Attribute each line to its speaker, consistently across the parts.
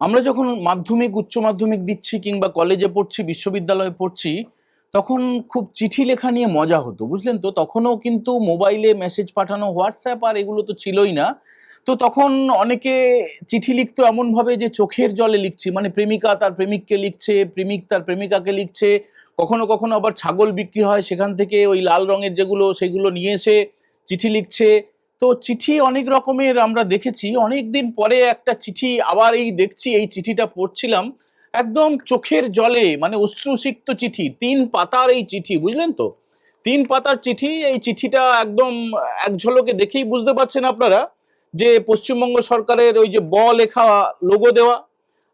Speaker 1: আমরা যখন মাধ্যমিক উচ্চ মাধ্যমিক দিচ্ছি কিংবা কলেজে পড়ছি বিশ্ববিদ্যালয়ে পড়ছি তখন খুব চিঠি লেখা নিয়ে মজা হতো, বুঝলেন তো। তখনও কিন্তু মোবাইলে মেসেজ পাঠানো, হোয়াটসঅ্যাপ আর এগুলো তো ছিলই না। তো তখন অনেকে চিঠি লিখতো এমন ভাবে যে চোখের জলে লিখছি, মানে প্রেমিকা তার প্রেমিককে লিখছে, প্রেমিক তার প্রেমিকাকে লিখছে। কখনো কখনো আবার ছাগল বিক্রি হয়, সেখান থেকে ওই লাল রঙের যেগুলো সেগুলো নিয়ে এসে চিঠি লিখছে। তো চিঠি অনেক রকমের আমরা দেখেছি। অনেক দিন পরে একটা চিঠি আবার এই দেখছি, এই চিঠিটা পড়ছিলাম, একদম চোখের জলে, মানে অশ্রুসিক্ত চিঠি, 3 পাতার এই চিঠি, বুঝলেন তো। 3 পাতার চিঠি। এই চিঠিটা একদম এক ঝলকে দেখেই বুঝতে পারছেন আপনারা যে পশ্চিমবঙ্গ সরকারের ওই যে লেখা, লোগো দেওয়া,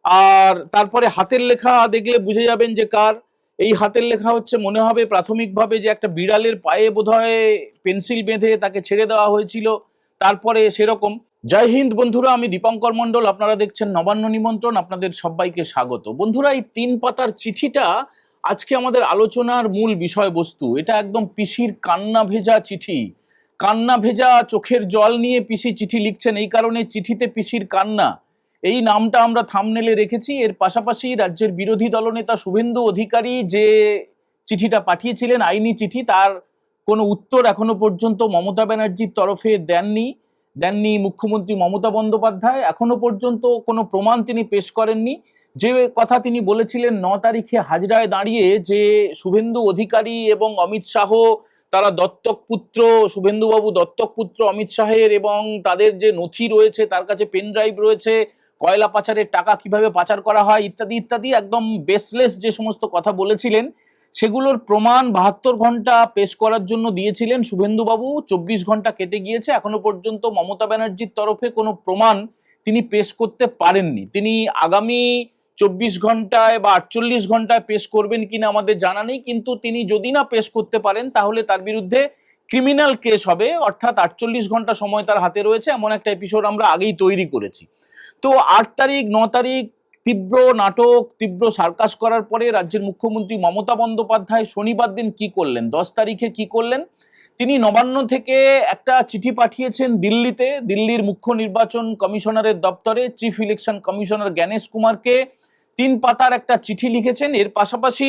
Speaker 1: আর তারপরে হাতের লেখা দেখলে বুঝে যাবেন যে কার। এই হাতের লেখা হচ্ছে, মনে হবে প্রাথমিকভাবে যে একটা বিড়ালের পায়ে বোধহয় পেন্সিল বেঁধে তাকে ছেড়ে দেওয়া হয়েছিল, তারপরে সেরকম। জয় হিন্দ বন্ধুরা, আমি দীপঙ্কর মণ্ডল, আপনারা দেখছেন নবান্ন নিমন্ত্রণ। আপনাদের সবাইকে স্বাগত। বন্ধুরা, এই 3 পাতার চিঠিটা আজকে আমাদের আলোচনার মূল বিষয়বস্তু। এটা একদম পিসির কান্না ভেজা চিঠি। কান্না ভেজা চোখের জল নিয়ে পিসি চিঠি লিখছেন, এই কারণে চিঠিতে পিসির কান্না, এই নামটা আমরা থাম্বনেলে রেখেছি। এর পাশাপাশি রাজ্যের বিরোধী দলনেতা শুভেন্দু অধিকারী যে চিঠিটা পাঠিয়েছিলেন, আইনি চিঠি, তার কোনো উত্তর এখনো পর্যন্ত মমতা ব্যানার্জির তরফে দেননি মুখ্যমন্ত্রী মমতা বন্দ্যোপাধ্যায়। এখনো পর্যন্ত কোনো প্রমাণ তিনি পেশ করেননি। যে কথা তিনি বলেছিলেন 9 তারিখে হাজরায় দাঁড়িয়ে, যে শুভেন্দু অধিকারী এবং অমিত শাহ তারা দত্তক পুত্র, শুভেন্দুবাবু দত্তক পুত্র অমিত শাহের, এবং তাদের যে নথি রয়েছে, তার কাছে পেন ড্রাইভ রয়েছে, কয়লা পাচারের টাকা কিভাবে পাচার করা হয় ইত্যাদি ইত্যাদি, একদম বেসলেস যে সমস্ত কথা বলেছিলেন, সেগুলোর প্রমাণ 72 ঘন্টা পেশ করার জন্য দিয়েছিলেন শুভেন্দুবাবু। 24 ঘন্টা কেটে গিয়েছে, এখনো পর্যন্ত মমতা ব্যানার্জির তরফে কোনো প্রমাণ তিনি পেশ করতে পারেননি। তিনি আগামী 24 ঘন্টায় বা 48 ঘন্টায় পেশ করবেন কিনা আমাদের জানা নেই, কিন্তু তিনি যদি না পেশ করতে পারেন তাহলে তার বিরুদ্ধে ক্রিমিনাল কেস হবে, অর্থাৎ 48 ঘন্টা সময় তার হাতে রয়েছে। এমন একটা এপিসোড আমরা আগেই তৈরি করেছি। তো 8 তারিখ 9 তারিখ তীব্র নাটক, তীব্র সার্কাস করার পরে রাজ্যের মুখ্যমন্ত্রী মমতা বন্দ্যোপাধ্যায় শনিবার দিন কি করলেন, 10 তারিখে কি করলেন, তিনি নবান্ন থেকে একটা চিঠি পাঠিয়েছেন দিল্লিতে, দিল্লির মুখ্য নির্বাচন কমিশনারের দপ্তরে চিফ ইলেকশন কমিশনার জ্ঞানেশ কুমারকে 3 পাতার একটা চিঠি লিখেছেন। এর পাশাপাশি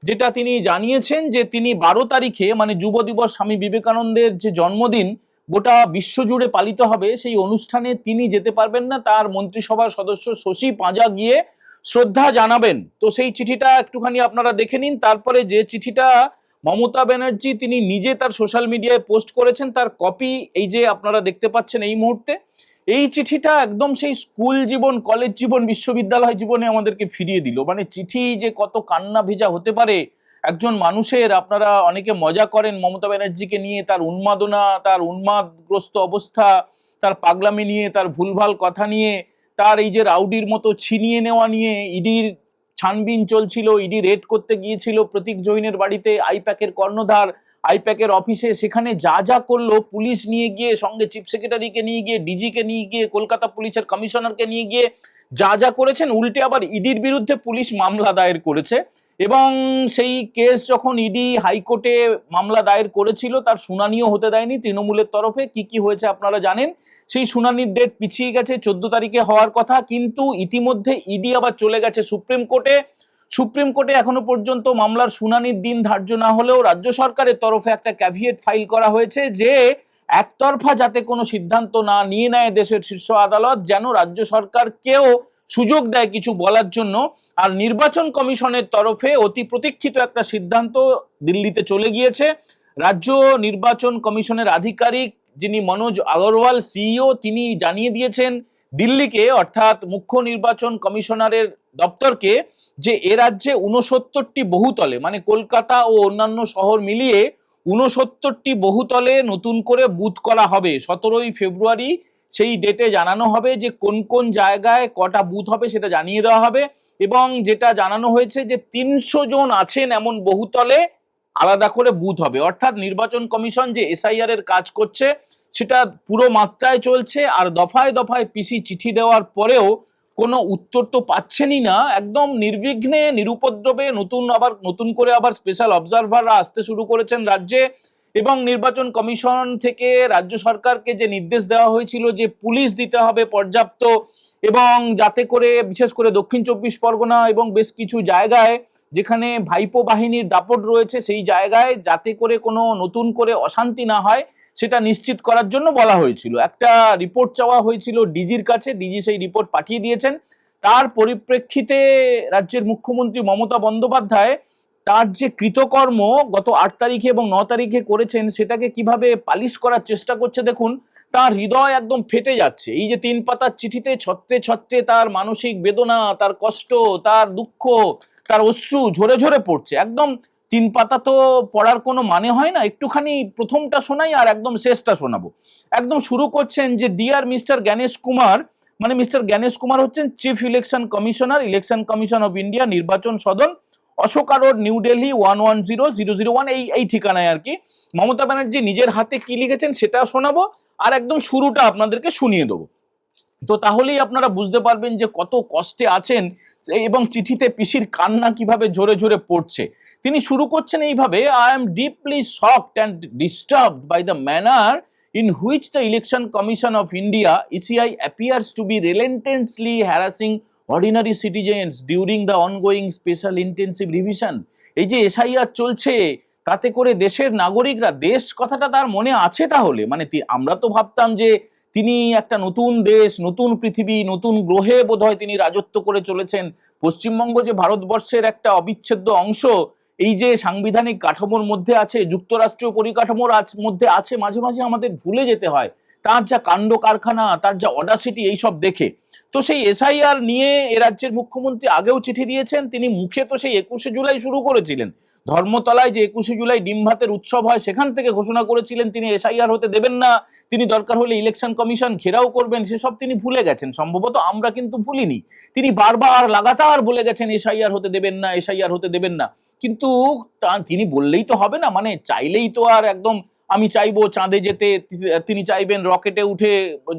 Speaker 1: যেটা তিনি জানিয়েছেন যে তিনি 12 তারিখে, মানে যুব দিবস, স্বামী বিবেকানন্দের যে জন্মদিন গোটা বিশ্বজুড়ে পালিত হবে, সেই অনুষ্ঠানে তিনি যেতে পারবেন না, তার মন্ত্রিসভার সদস্য শশী পাঁজা গিয়ে শ্রদ্ধা জানাবেন। তো সেই চিঠিটা একটুখানি আপনারা দেখে নিন। তারপরে যে চিঠিটা মমতা ব্যানার্জি তিনি নিজে তার সোশ্যাল মিডিয়ায় পোস্ট করেছেন, তার কপি এই যে আপনারা দেখতে পাচ্ছেন এই মুহূর্তে। এই চিঠিটা একদম সেই স্কুল জীবন, কলেজ জীবন, বিশ্ববিদ্যালয় জীবনে আমাদেরকে ফিরিয়ে দিল। মানে চিঠি যে কত কান্না ভেজা হতে পারে একজন মানুষের। আপনারা অনেকে মজা করেন মমতা ব্যানার্জিকে নিয়ে, তার উন্মাদনা, তার উন্মাদগ্রস্ত অবস্থা, তার পাগলামি নিয়ে, তার ভুলভাল কথা নিয়ে, তার এই যে রাউডির মতো ছিনিয়ে নেওয়া নিয়ে। ইডির ছানবিন চলছিল, ইডি রেড করতে গিয়েছিল প্রতীক জৈনের বাড়িতে, আইপ্যাকের কর্ণধার, আইপ্যাকের অফিসে, সেখানে যা যা করলো, পুলিশ নিয়ে গিয়ে, সঙ্গে চিফ সেক্রেটারিকে নিয়ে গিয়ে, ডিজিকে নিয়ে গিয়ে, কলকাতা পুলিশের কমিশনারকে নিয়ে গিয়ে যা যা করেছেন, উল্টে আবার ইডির বিরুদ্ধে পুলিশ মামলা দায়ের করেছে। এবং সেই কেস যখন ইডি হাইকোর্টে মামলা দায়ের করেছিল, তার শুনানিও হতে দেয়নি তৃণমূলের তরফে। কি কি হয়েছে আপনারা জানেন। সেই শুনানির ডেট পিছিয়ে গেছে, 14 তারিখে হওয়ার কথা, কিন্তু ইতিমধ্যে ইডি আবার চলে গেছে সুপ্রিম কোর্টে। সুপ্রিম কোর্টে এখনো পর্যন্ত মামলার শুনানির দিন ধার্য না হলেও রাজ্য সরকারের তরফে একটা ক্যাভিয়েট ফাইল করা হয়েছে যে একতরফা যাতে কোনো সিদ্ধান্ত না নিয়ে নেয় দেশের শীর্ষ আদালত, যেন রাজ্য সরকারকেও সুযোগ দেয় কিছু বলার জন্য। আর নির্বাচন কমিশনের তরফে অতি প্রতীক্ষিত একটা সিদ্ধান্ত দিল্লিতে চলে গিয়েছে। রাজ্য নির্বাচন কমিশনের আধিকারিক যিনি মনোজ আগরওয়াল সিইও, তিনি জানিয়ে দিয়েছেন দিল্লিকে, অর্থাৎ মুখ্য নির্বাচন কমিশনারের দপ্তরকে, যে এ রাজ্যে 69টি বহুতলে, মানে কলকাতা ও অন্যান্য শহর মিলিয়ে 69টি বহুতলে নতুন করে বুথ করা হবে। 17ই ফেব্রুয়ারি সেই ডেটে জানানো হবে যে কোন কোন জায়গায় কটা বুথ হবে, সেটা জানিয়ে দেওয়া হবে। এবং যেটা জানানো হয়েছে যে 300 জন আছেন এমন বহুতলে আলাদা করে বুথ হবে। অর্থাৎ নির্বাচন কমিশন যে এসআইআর এর কাজ করছে সেটা পুরো মাত্রায় চলছে। আর দফায় দফায় পিসি চিঠি দেওয়ার পরেও কোনো উত্তর তো পাচ্ছেনই না। একদম নির্বিঘ্নে, নিরুপদ্রবে নতুন করে আবার স্পেশাল অবজারভাররা আসতে শুরু করেছেন রাজ্যে। এবং নির্বাচন কমিশন থেকে রাজ্য সরকারকে যে নির্দেশ দেওয়া হয়েছিল যে পুলিশ দিতে হবে পর্যাপ্ত, এবং যাতে করে বিশেষ করে দক্ষিণ চব্বিশ পরগনা এবং বেশ কিছু জায়গায় যেখানে ভাইপো বাহিনীর দাপট রয়েছে সেই জায়গায় যাতে করে কোনো নতুন করে অশান্তি না হয় সেটা নিশ্চিত করার জন্য বলা হয়েছিল। একটা রিপোর্ট চাওয়া হয়েছিল ডিজির কাছে, ডিজি সেই রিপোর্ট পাঠিয়ে দিয়েছেন। তার পরিপ্রেক্ষিতে রাজ্যের মুখ্যমন্ত্রী মমতা বন্দ্যোপাধ্যায় তার যে কৃতকর্ম গত 8 তারিখে এবং 9 তারিখে করেছেন সেটাকে কিভাবে পালিশ করার চেষ্টা করছে দেখুন। তার হৃদয় একদম ফেটে যাচ্ছে। এই যে 3 পাতার চিঠিতে ছত্রে ছত্রে তার মানসিক বেদনা, তার কষ্ট, তার দুঃখ, তার অশ্রু ঝরে ঝরে পড়ছে। একদম 3 পাতা তো পড়ার কোনো মানে হয় না, একটুখানি প্রথমটা শোনাই আর একদম শেষটা শোনাবো। একদম শুরু করছেন যে ডিয়ার মিস্টার জ্ঞানেশ কুমার, মানে মিস্টার জ্ঞানেশ কুমার হচ্ছেন chief election commissioner, election commission of India, নির্বাচন সদন, অশোকা রোড, নিউ দিল্লি 110001, এই ঠিকানায় আর কি। মমতা ব্যানার্জি নিজের হাতে কি লিখেছেন সেটা শোনাবো, আর একদম শুরুটা আপনাদেরকে শুনিয়ে দেবো। তো তাহলেই আপনারা বুঝতে পারবেন যে কত কষ্টে আছেন এবং চিঠিতে পিসির কান্না কিভাবে ঝরে ঝরে পড়ছে। তিনি শুরু করছেন এইভাবে, I am deeply shocked and disturbed by the manner in which the Election Commission of India ECI appears to be relentlessly harassing ordinary citizens during the ongoing special intensive revision। এই যে এসআইআর চলছে তাতে করে দেশের নাগরিকরা, দেশ কথাটা তার মনে আছে তাহলে, মানে আমরা তো ভাবতাম যে তিনি একটা নতুন দেশ, নতুন পৃথিবী, নতুন গ্রহে বোধহয় তিনি রাজত্ব করে চলেছেন। পশ্চিমবঙ্গ যে ভারতবর্ষের একটা অবিচ্ছেদ্য অংশ, এই যে সাংবিধানিক কাঠামোর মধ্যে আছে, যুক্তরাষ্ট্রীয় পরিকাঠামোর মধ্যে আছে, মাঝে মাঝে আমাদের ভুলে যেতে হয় তার যা কাণ্ড কারখানা, তার যা অডাসিটি, এইসব দেখে। তো সেই এসআইআর নিয়ে এ রাজ্যের মুখ্যমন্ত্রী আগেও চিঠি দিয়েছেন। তিনি মুখে তো সেই 21শে জুলাই শুরু করেছিলেন, ধর্মতলায় যে 21শে জুলাই ডিম ভাতের উৎসব হয় সেখান থেকে ঘোষণা করেছিলেন তিনি এসআইআর হতে দেবেন না, তিনি দরকার হলে ইলেকশন কমিশন ঘেরাও করবেন, সেসব তিনি ভুলে গেছেন সম্ভবত, আমরা কিন্তু ভুলিনি। তিনি বারবার লাগাতার বলে গেছেন এসআইআর হতে দেবেন না, এসআইআর হতে দেবেন না। কিন্তু তিনি বললেই তো হবে না, মানে চাইলেই তো আর একদম আমি চাইবো চাঁদে যেতে, তিনি চাইবেন রকেটে উঠে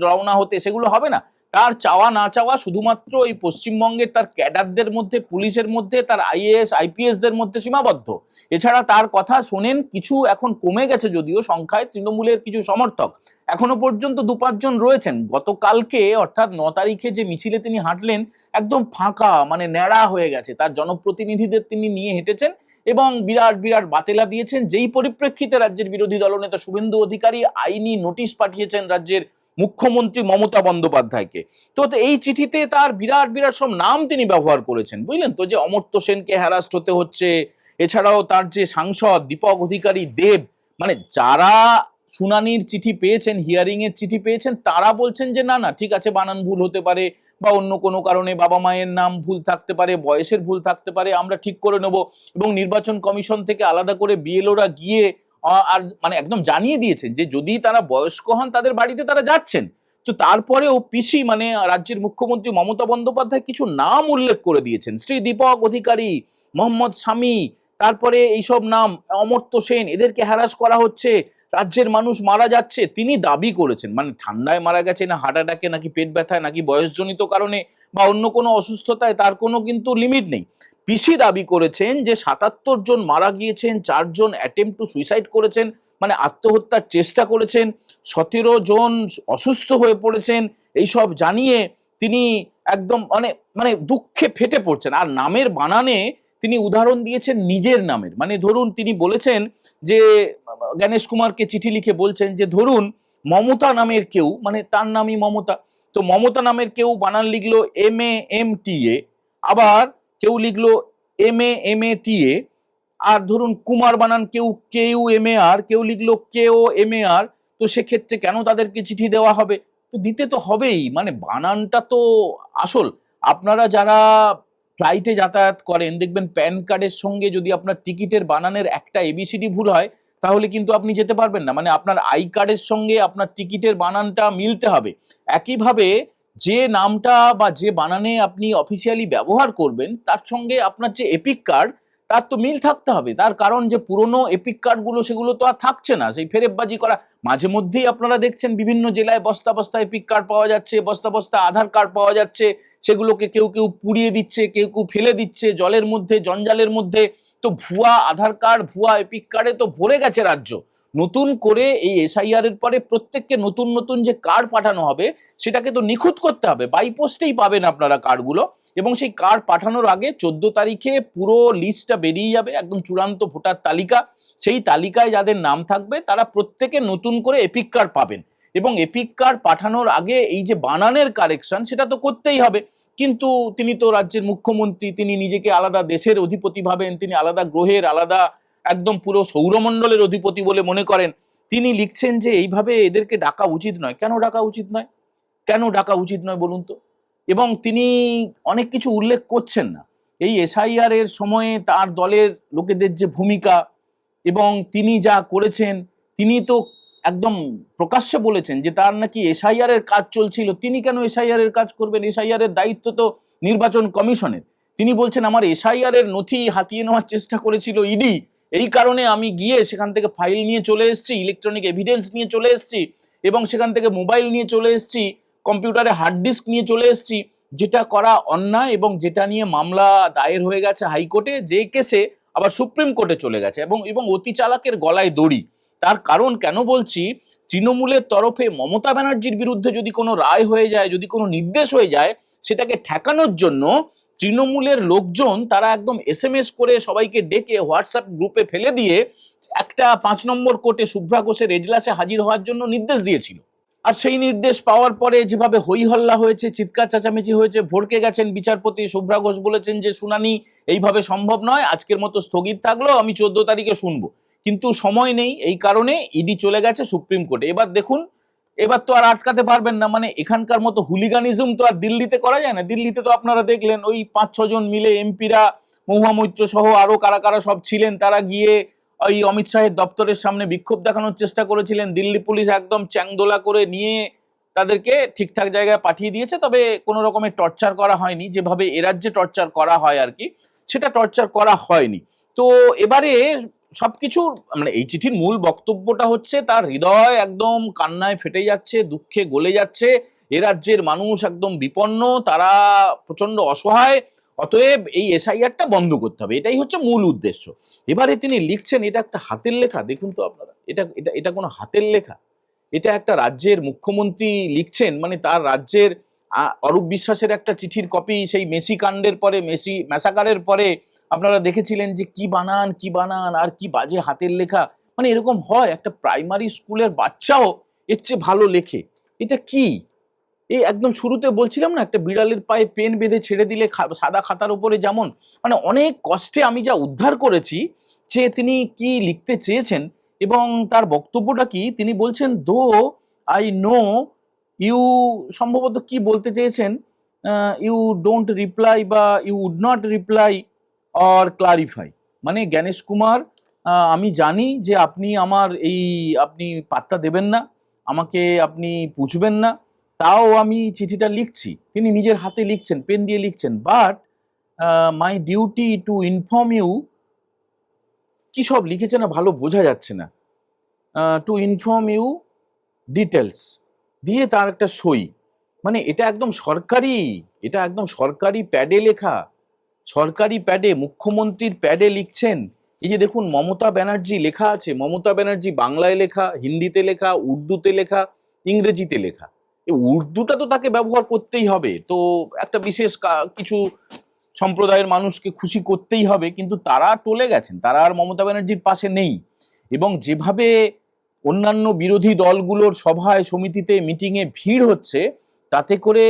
Speaker 1: রওনা হতে, সেগুলো হবে না। তার চাওয়া না চাওয়া শুধুমাত্র এই পশ্চিমবঙ্গের তার ক্যাডারদের মধ্যে, পুলিশের মধ্যে, তার আইএএস আইপিএস দের মধ্যে সীমাবদ্ধ। এছাড়া তার কথা শোনেন কিছু, এখন কমে গেছে যদিও সংখ্যায়, তৃণমূলের কিছু সমর্থক এখনো পর্যন্ত 2-5 জন রয়েছেন। গতকালকে অর্থাৎ 9 তারিখে যে মিছিলে তিনি হাঁটলেন একদম ফাঁকা, মানে ন্যাড়া হয়ে গেছে। তার জনপ্রতিনিধিদের তিনি নিয়ে হেঁটেছেন এবং বিরাট বিরাট বাতেলা দিয়েছেন, যেই পরিপ্রেক্ষিতে রাজ্যের বিরোধী দলনেতা শুভেন্দু অধিকারী আইনি নোটিশ পাঠিয়েছেন রাজ্যের মুখ্যমন্ত্রী মমতা বন্দ্যোপাধ্যায়কে। তো এই চিঠিতে তার বিরাট বিরাট সব নাম তিনি ব্যবহার করেছেন, বুঝলেন তো, যে অমর্ত্য সেনকে হ্যারাস্ট হতে হচ্ছে, এছাড়াও তার যে সাংসদ দীপক অধিকারী দেব, মানে যারা শুনানির চিঠি পেয়েছেন, হিয়ারিং এর চিঠি পেয়েছেন, তারা বলছেন যে না না ঠিক আছে, বানান ভুল হতে পারে বা অন্য কোনো কারণে বাবা মায়ের নাম ভুল থাকতে পারে, বয়সের ভুল থাকতে পারে, আমরা ঠিক করে নেব। এবং নির্বাচন কমিশন থেকে আলাদা করে বিএলওরা গিয়ে আর মানে একদম জানিয়ে দিয়েছেন যে যদি তারা বয়স্ক হন তাদের বাড়িতে তারা যাচ্ছেন। তো তারপরেও পিসি মানে রাজ্যের মুখ্যমন্ত্রী মমতা বন্দ্যোপাধ্যায় কিছু নাম উল্লেখ করে দিয়েছেন, শ্রী দীপক অধিকারী, মোহাম্মদ শামী, তারপরে এইসব নাম, অমর্ত্য সেন, এদেরকে হ্যারাস করা হচ্ছে, রাজ্যের মানুষ মারা যাচ্ছে। তিনি দাবি করেছেন মানে ঠান্ডায় মারা গেছে না হার্ট অ্যাটাকে নাকি পেট ব্যথায় নাকি বয়সজনিত কারণে বা অন্য কোনো অসুস্থতায়, তার কোনো কিন্তু লিমিট নেই। পিসি দাবি করেছেন যে 77 জন মারা গিয়েছেন, 4 জন অ্যাটেম্প্ট টু সুইসাইড করেছেন, মানে আত্মহত্যার চেষ্টা করেছেন, 17 জন অসুস্থ হয়ে পড়েছেন, এইসব জানিয়ে তিনি একদম মানে মানে দুঃখে ফেটে পড়ছেন। আর নামের বানানে তিনি উদাহরণ দিয়েছেন নিজের নামের, মানে ধরুন তিনি বলেছেন যে গণেশ কুমারকে চিঠি লিখে বলছেন যে ধরুন মমতা নামের কেউ, মানে তার নামই মমতা, তো মমতা নামের কেউ বানান লিখলো MAMTA, আবার কেউ লিখলো MAMATA, আর ধরুন কুমার বানান কেউ KUMAR, কেউ লিখলো KOMAR, তো সেক্ষেত্রে কেন তাদেরকে চিঠি দেওয়া হবে? তো দিতে তো হবেই, মানে বানানটা তো আসল। আপনারা যারা ফ্লাইটে যাতায়াত করেন দেখবেন প্যান কার্ডের সঙ্গে যদি আপনার টিকিটের বানানের একটা ABCD ভুল হয় তাহলে কিন্তু আপনি যেতে পারবেন না, মানে আপনার আই কার্ডের সঙ্গে আপনার টিকিটের বানানটা মিলতে হবে। একইভাবে যে নামটা বা যে বানানে আপনি অফিসিয়ালি ব্যবহার করবেন তার সঙ্গে আপনার যে এপিক কার্ড তার তো মিল থাকতে হবে। তার কারণ যে পুরনো এপিক কার্ডগুলো সেগুলো তো আর থাকছে না, সেই ফেরেববাজি করা, মাঝে মধ্যেই আপনারা দেখছেন বিভিন্ন জেলায় বস্তা বস্তা এপিক কার্ড পাওয়া যাচ্ছে, বস্তা বস্তা আধার কার্ড পাওয়া যাচ্ছে, সেগুলোকে কেউ কেউ পুড়িয়ে দিচ্ছে, কেউ কেউ ফেলে দিচ্ছে জলের মধ্যে, জঞ্জালের মধ্যে। তো ভুয়া আধার কার্ড, ভুয়া এপিক কার্ডে তো ভরে গেছে রাজ্য। নতুন করে এই এসআইআর এর পরে প্রত্যেককে নতুন নতুন যে কার্ড পাঠানো হবে সেটাকে তো নিখুঁত করতে হবে, বাই পোস্টেই পাবেন আপনারা কার্ডগুলো। এবং সেই কার্ড পাঠানোর আগে 14 তারিখে পুরো লিস্টটা বেরিয়ে যাবে, একদম চূড়ান্ত ভোটার তালিকা। সেই তালিকায় যাদের নাম থাকবে তারা প্রত্যেকে নতুন করে এপিক কার্ড পাবেন। এবং এপিক কার্ড পাঠানোর আগে এই যে বানানের কারেকশন সেটা তো করতেই হবে। কিন্তু তিনি তো রাজ্যের মুখ্যমন্ত্রী, তিনি নিজেকে আলাদা দেশের অধিপতি ভাবেন, তিনি আলাদা গ্রহের, আলাদা একদম পুরো সৌরমণ্ডলের অধিপতি বলে মনে করেন। তিনি লিখছেন যে এইভাবে এদেরকে ডাকা উচিত নয়। কেন ডাকা উচিত নয়? কেন ডাকা উচিত নয় বলুন তো? এবং তিনি অনেক কিছু উল্লেখ করছেন না। এই এসআইআর এর সময়ে তার দলের লোকেদের যে ভূমিকা এবং তিনি যা করেছেন, তিনি তো একদম প্রকাশ্যে বলেছেন যে তার নাকি এসআইআর এর কাজ চলছিল। তিনি কেন এসআইআর এর কাজ করবেন? এসআইআর এর দায়িত্ব তো নির্বাচন কমিশনের। তিনি বলছেন আমার এসআইআর এর নথি হাতিয়ে নেওয়ার চেষ্টা করেছিল ইডি, এই কারণে আমি গিয়ে সেখান থেকে ফাইল নিয়ে চলে এসেছি, ইলেকট্রনিক এভিডেন্স নিয়ে চলে এসেছি, এবং সেখান থেকে মোবাইল নিয়ে চলে এসেছি, কম্পিউটারে হার্ড ডিস্ক নিয়ে চলে এসেছি। যেটা করা অন্যায় এবং যেটা নিয়ে মামলা দায়ের হয়ে গেছে হাইকোর্টে, যে কেসে আবার সুপ্রিম কোর্টে চলে গেছে। এবং অতি চালাকের গলায় দড়ি। তার কারণ কেন বলছি, তৃণমূলের তরফে মমতা ব্যানার্জির বিরুদ্ধে যদি কোনো রায় হয়ে যায়, যদি কোনো নির্দেশ হয়ে যায়, সেটাকে ঠেকানোর জন্য তৃণমূলের লোকজন তারা একদম এসএমএস করে সবাইকে ডেকে হোয়াটসঅ্যাপ গ্রুপে ফেলে দিয়ে একটা 5 নম্বর কোর্টে শুভ্রা ঘোষের এজলাসে হাজির হওয়ার জন্য নির্দেশ দিয়েছিল। আর সেই নির্দেশ পাওয়ার পরে যেভাবে হই হল্লা হয়েছে, চিৎকার চেঁচামেচি হয়েছে, ভড়কে গেছেন বিচারপতি। শুভ্রা ঘোষ বলেছেন যে শুনানি এইভাবে সম্ভব নয়, আজকের মতো স্থগিত থাকলো, আমি 14 তারিখে শুনবো। কিন্তু সময় নেই, এই কারণে ইডি চলে গেছে সুপ্রিম কোর্টে। এবার দেখুন, এবার তো আর আটকাতে পারবেন না। মানে এখানকার মতো হুলিগানিজম তো আর দিল্লিতে করা যায় না। দিল্লিতে তো আপনারা দেখলেন ওই 5-6 জন মিলে এমপিরা, মহুয়া মৈত্র সহ আরো কারা কারা সব ছিলেন, তারা গিয়ে ওই অমিত শাহের দপ্তরের সামনে বিক্ষোভ দেখানোর চেষ্টা করেছিলেন। দিল্লি পুলিশ একদম চ্যাংদোলা করে নিয়ে তাদেরকে ঠিকঠাক জায়গায় পাঠিয়ে দিয়েছে। তবে কোনো রকমের টর্চার করা হয়নি, যেভাবে এ রাজ্যে টর্চার করা হয় আর কি, সেটা টর্চার করা হয়নি। তো এবারে সবকিছু মানে এই চিঠির মূল বক্তব্যটা হচ্ছে তার হৃদয় একদম কান্নায় ফেটে যাচ্ছে, দুঃখে গলে যাচ্ছে। এ রাজ্যের মানুষ একদম বিপন্ন, তারা প্রচন্ড অসহায়। অতএব এই এসআইআরটা বন্ধ করতে হবে, এটাই হচ্ছে মূল উদ্দেশ্য। এবারে তিনি লিখছেন, এটা একটা হাতের লেখা। দেখুন তো আপনারা, এটা এটা এটা কোনো হাতের লেখা? এটা একটা রাজ্যের মুখ্যমন্ত্রী লিখছেন, মানে তার রাজ্যের অরূপ বিশ্বাসের একটা চিঠির কপি। সেই মেসি কাণ্ডের পরে, মেসি ম্যাসাকারের পরে আপনারা দেখেছিলেন যে কি বানান কি বানান আর কি বাজে হাতের লেখা। মানে এরকম হয়? একটা প্রাইমারি স্কুলের বাচ্চাও এর চেয়ে ভালো লেখে। এটা কি? এই একদম শুরুতে বলছিলাম না, একটা বিড়ালের পায়ে পেন বেঁধে ছেড়ে দিলে সাদা খাতার উপরে যেমন, মানে অনেক কষ্টে আমি যা উদ্ধার করেছি যে তিনি কি লিখতে চেয়েছেন এবং তার বক্তব্যটা কি। তিনি বলছেন, দো আই নো ইউ, সম্ভবত কি বলতে চেয়েছেন, ইউ ডোন্ট রিপ্লাই বা you would not reply or clarify. মানে জ্ঞানেশ কুমার, আমি জানি যে আপনি আমার এই, আপনি পাত্তা দেবেন না, আমাকে আপনি পুছবেন না, তাও আমি চিঠিটা লিখছি। তিনি নিজের হাতে লিখছেন, পেন দিয়ে লিখছেন। But my duty to inform you, কি সব লিখেছে না ভালো বোঝা যাচ্ছে না, টু ইনফর্ম ইউ ডিটেলস দিয়ে তার একটা সই। মানে এটা একদম সরকারি, এটা একদম সরকারি প্যাডে লেখা, সরকারি প্যাডে, মুখ্যমন্ত্রীর প্যাডে লিখছেন। এই যে দেখুন মমতা ব্যানার্জি লেখা আছে, মমতা ব্যানার্জি বাংলায় লেখা, হিন্দিতে লেখা, উর্দুতে লেখা, ইংরেজিতে লেখা। এই উর্দুটা তো তাকে ব্যবহার করতেই হবে, তো একটা বিশেষ কিছু সম্প্রদায়ের মানুষকে খুশি করতেই হবে। কিন্তু তারা টলে গেছেন, তারা আর মমতা ব্যানার্জির পাশে নেই। এবং যেভাবে অন্যান্য বিরোধী দলগুলোর সভায়, সমিতিতে, মিটিংয়ে ভিড় হচ্ছে, তাতে করে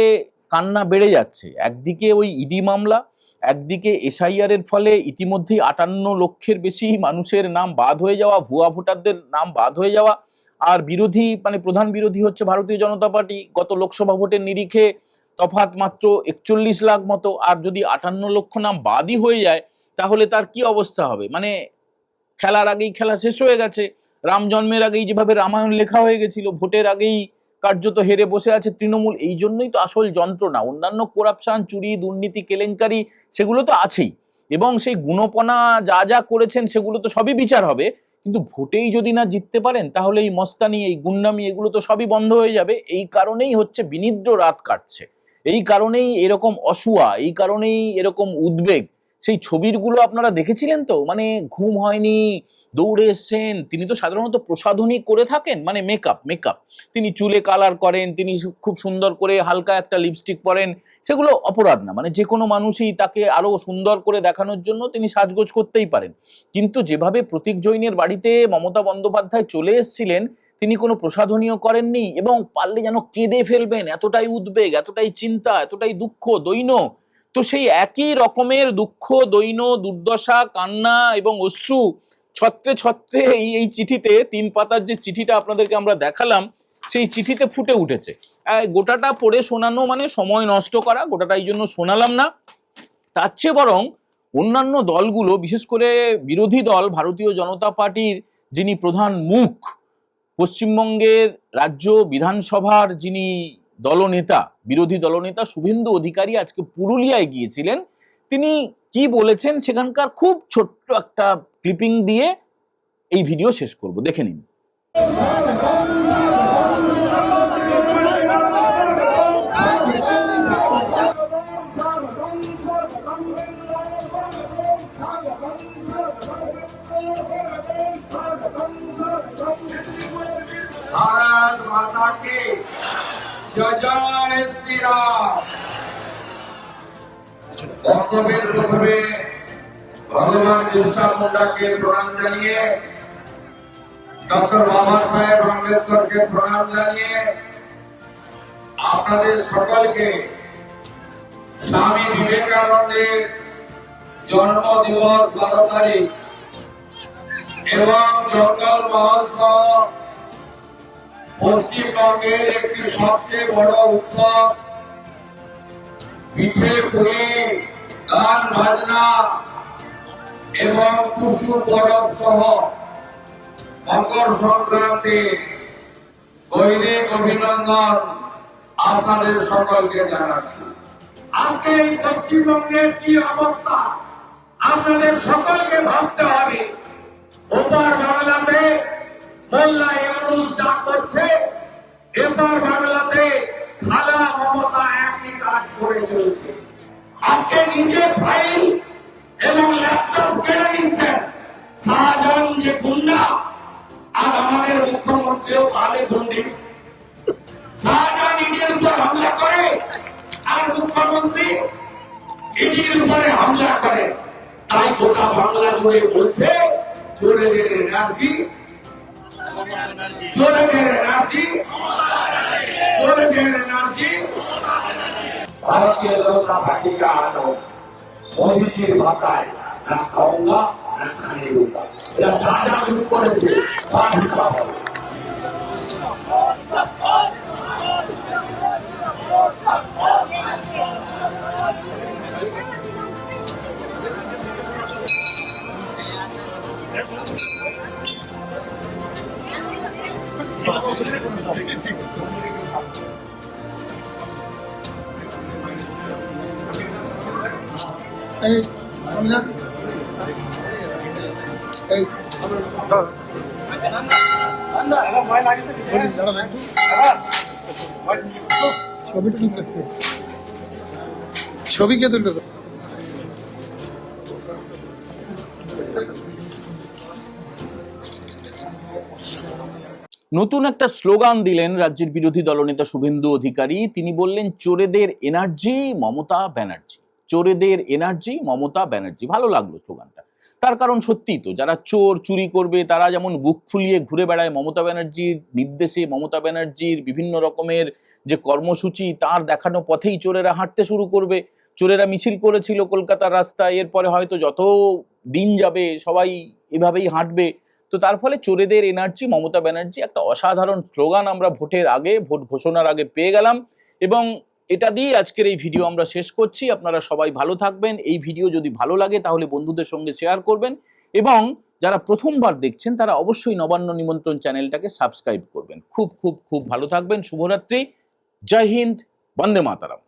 Speaker 1: কান্না বেড়ে যাচ্ছে। একদিকে ওই ইডি মামলা, একদিকে এসআইআর এর ফলে ইতিমধ্যেই 58 লক্ষের বেশি মানুষের নাম বাদ হয়ে যাওয়া, ভুয়া ভোটারদের নাম বাদ হয়ে যাওয়া। আর বিরোধী, মানে প্রধান বিরোধী হচ্ছে ভারতীয় জনতা পার্টি। গত লোকসভা ভোটের নিরিখে তফাৎ মাত্র 41 লাখ মতো। আর যদি 58 লক্ষ নাম বাদই হয়ে যায় তাহলে তার কি অবস্থা হবে? মানে খেলার আগেই খেলা শেষ হয়ে গেছে। রাম জন্মের আগেই যেভাবে রামায়ণ লেখা হয়ে গেছিল, ভোটের আগেই কার্যত হেরে বসে আছে তৃণমূল। এই জন্যই তো আসল যন্ত্রণা। অন্যান্য করাপশন, চুরি, দুর্নীতি, কেলেঙ্কারি সেগুলো তো আছেই, এবং সেই গুণপনা যা যা করেছেন সেগুলো তো সবই বিচার হবে। কিন্তু ভোটেই যদি না জিততে পারেন তাহলে এই মস্তানি, এই গুন্ডামি, এগুলো তো সবই বন্ধ হয়ে যাবে। এই কারণেই হচ্ছে বিনিদ্র রাত কাটছে, এই কারণেই এরকম অসুয়া, এই কারণেই এরকম উদ্বেগ। সেই ছবিগুলো আপনারা দেখেছিলেন তো, মানে ঘুম হয়নি, দৌড়ে এসছেন। তিনি তো সাধারণত প্রসাধনী করে থাকেন, মানে মেকআপ মেকআপ তিনি চুলে কালার করেন, তিনি খুব সুন্দর করে হালকা একটা লিপস্টিক পরেন, সেগুলো অপরাধ না, মানে যে কোনো মানুষই তাকে আরো সুন্দর করে দেখানোর জন্য তিনি সাজগোজ করতেই পারেন। কিন্তু যেভাবে প্রতীক জৈনের বাড়িতে মমতা বন্দ্যোপাধ্যায় চলে এসেছিলেন, তিনি কোনো প্রসাধনীয় করেননি এবং পারলে যেন কেঁদে ফেলবেন, এতটাই উদ্বেগ, এতটাই চিন্তা, এতটাই দুঃখ দৈন্য। তো সেই একই রকমের দুঃখ, দৈন্য, দুর্দশা, কান্না এবং অশ্রু ছত্রে ছত্রে এই চিঠিতে, 3 পাতার যে চিঠিটা আপনাদেরকে আমরা দেখালাম, সেই চিঠিতে ফুটে উঠেছে। গোটাটা পড়ে শোনানো মানে সময় নষ্ট করা, গোটাটা এই জন্য শোনালাম না। তার চেয়ে বরং অন্যান্য দলগুলো, বিশেষ করে বিরোধী দল ভারতীয় জনতা পার্টির যিনি প্রধান মুখ, পশ্চিমবঙ্গের রাজ্য বিধানসভার যিনি দলনেতা, বিরোধী দলনেতা শুভেন্দু অধিকারী আজকে পুরুলিয়ায় গিয়েছিলেন। তিনি কি বলেছেন সেখানকার খুব ছোট্ট একটা ক্লিপিং দিয়ে এই ভিডিও শেষ করব, দেখে নিন।
Speaker 2: भारत माता की जय जय श्री राम। বক্তব্যের প্রথমে ভগবান বিরসা মুন্ডাকে প্রণাম জানিয়ে, ডক্টর বাবা সাহেব আম্বেদকরকে প্রণাম জানিয়ে আপনাদের সকলকে স্বামী বিবেকানন্দের জন্মদিবস 12 তারিখ এবং জঙ্গল মহোৎসব পশ্চিমবঙ্গের একটি সবচেয়ে বড় উৎসব, পিঠে পুলি, গান বাজনা এবং টুসু পরব সহ মকর সংক্রান্তি দৈনিক অভিনন্দন আপনাদের সকলকে জানাচ্ছি। আজকে এই পশ্চিমবঙ্গের কি অবস্থা আপনাদের সকলকে ভাবতে হবে। ওপার বাংলাতে মোল্লা ইউনূস যা করছে, এপার বাংলাতে খালা মমতা একই কাজ করে চলছে। আজকে নিজে ফাইল এবং ল্যাপটপ কেড়ে নিচ্ছেন শাহজাহান যে গুন্ডা, আর আমাদের মুখ্যমন্ত্রীও ভালো গুন্ডি। শাহজাহান ইডির উপর হামলা করে আর মুখ্যমন্ত্রী ইডির উপরে হামলা করে। তাই গোটা বাংলা জুড়ে বলছে চোরেদের energy, চোরেদের energy, চোরেদের energy. Bharatiya Janata party का आदर्श मोदी जी भाषाएं ना खाऊंगा ना खाने दूंगा, यह साझा ग्रुप करेंगे
Speaker 3: ছবি কে তুলবে?
Speaker 1: নতুন একটা স্লোগান দিলেন রাজ্যের বিরোধী দলনেতা শুভেন্দু অধিকারী। তিনি বললেন চোরেদের এনার্জি মমতা ব্যানার্জি, চোরেদের এনার্জি মমতা ব্যানার্জি। ভালো লাগলো স্লোগানটা, তার কারণ সত্যিই তো যারা চোর চুরি করবে তারা যেমন বুক ফুলিয়ে ঘুরে বেড়ায়, মমতা ব্যানার্জির নির্দেশে, মমতা ব্যানার্জির বিভিন্ন রকমের যে কর্মসূচি তার দেখানো পথেই চোরেরা হাঁটতে শুরু করবে। চোরেরা মিছিল করেছিল কলকাতার রাস্তায়, এরপরে হয়তো যত দিন যাবে সবাই এভাবেই হাঁটবে। তো তার ফলে চোরেদের এনার্জি মমতা ব্যানার্জি একটা অসাধারণ স্লোগান আমরা ভোটের আগে, ভোট ঘোষণার আগে পেয়ে গেলাম। এবং এটা দিয়ে আজকের এই ভিডিও আমরা শেষ করছি। আপনারা সবাই ভালো থাকবেন। এই ভিডিও যদি ভালো লাগে তাহলে বন্ধুদের সঙ্গে শেয়ার করবেন এবং যারা প্রথমবার দেখছেন তারা অবশ্যই নবান্ন নিমন্ত্রণ চ্যানেলটাকে সাবস্ক্রাইব করবেন। খুব খুব খুব ভালো থাকবেন। শুভরাত্রি। জয় হিন্দ। বন্দে মাতরম।